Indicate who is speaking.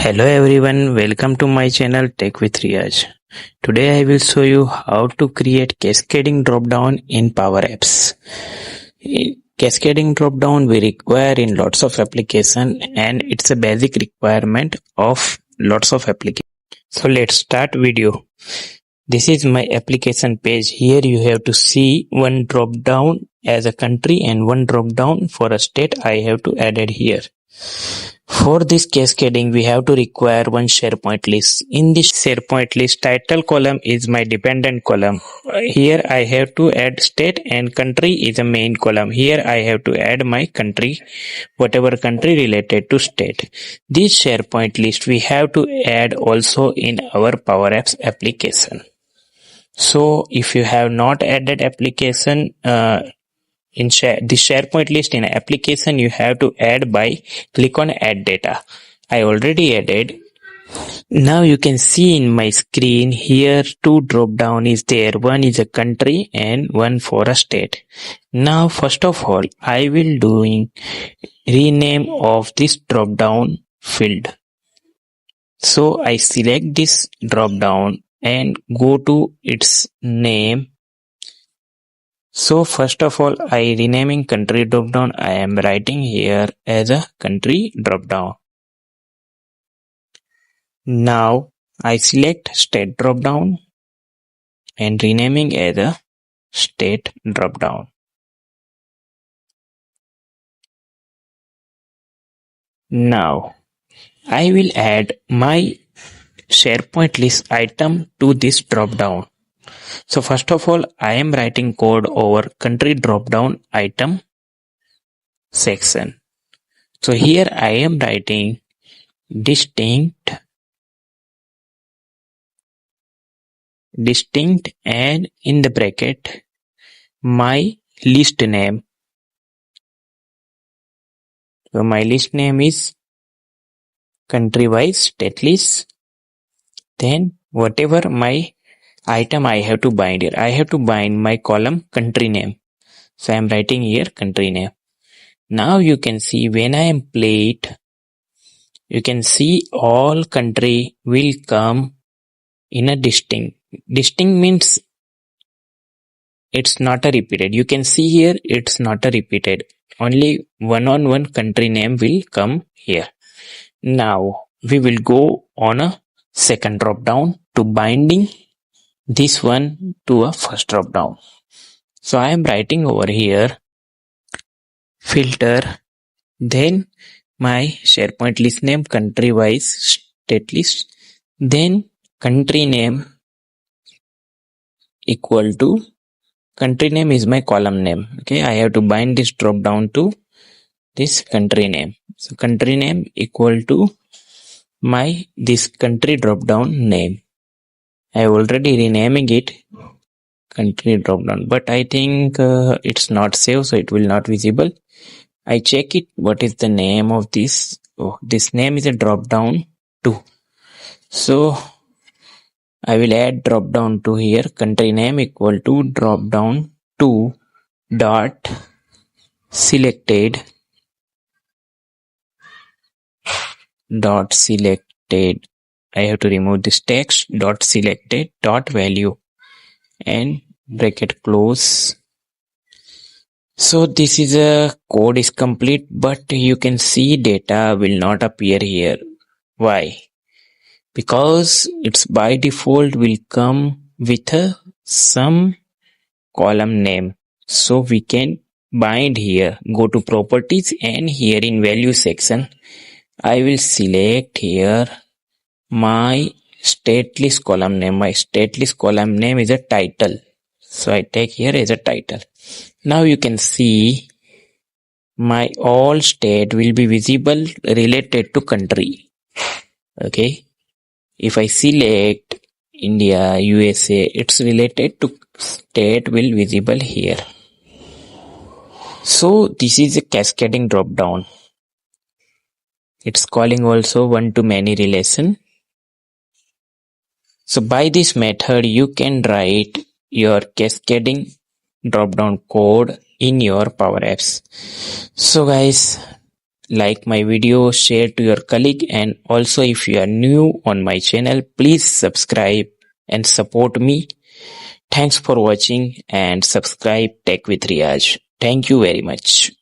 Speaker 1: Hello everyone, welcome to my channel Tech with Riyaj. Today I will show you how to create cascading dropdown in Power Apps. Cascading dropdown we require in lots of application and it's a basic requirement of lots of applications. So let's start video. This is my application page. Here you have to see one dropdown as a country and one dropdown for a state I have to add it here. For this cascading, we have to require one SharePoint list. In this SharePoint list, title column is my dependent column. Here I have to add state and country is a main column. Here I have to add my country, whatever country related to state. This SharePoint list we have to add also in our Power Apps application. So if you have not added application, this SharePoint list in application, you have to add by click on add data. I already added. Now you can see in my screen here two drop down is there. One is a country and one for a state. Now first of all, I will doing rename of this drop down field. So I select this drop down and go to its name. So first of all, I renaming country dropdown. I am writing here as a country dropdown. Now I select state dropdown and renaming as a state dropdown. Now I will add my SharePoint list item to this dropdown. So first of all, I am writing code over country dropdown item section. So here I am writing distinct and in the bracket my list name. So my list name is country wise state list. Then whatever my item I have to bind here. I have to bind my column country name. So I am writing here country name. Now you can see when I am play it, you can see all country will come in a distinct. Distinct means it's not a repeated. You can see here it's not a repeated. Only one country name will come here. Now we will go on a second drop down to binding this one to a first drop down. So I am writing over here filter, then my SharePoint list name country wise state list, then country name equal to country name is my column name. Okay, I have to bind this drop down to this country name. So country name equal to my this country drop down name. I already renaming it country drop down, but I think it's not saved, so it will not visible. I check it. What is the name of this? Oh, this name is a drop down 2. So I will add drop down 2 here. Country name equal to drop down 2 dot selected dot selected. I have to remove this text dot selected dot value and bracket close. So this is a code is complete, but you can see data will not appear here. Why? Because it's by default will come with some column name. So we can bind here. Go to properties and here in value section, I will select here my state list column name. My state list column name is a title. So I take here as a title. Now you can see my all state will be visible related to country. Okay. If I select India, USA, it's related to state will visible here. So this is a cascading drop down. It's calling also one-to-many relation. So by this method, you can write your cascading drop down code in your Power Apps. So guys, like my video, share to your colleague, and also if you are new on my channel, please subscribe and support me. Thanks for watching and subscribe Tech with Riyaj. Thank you very much.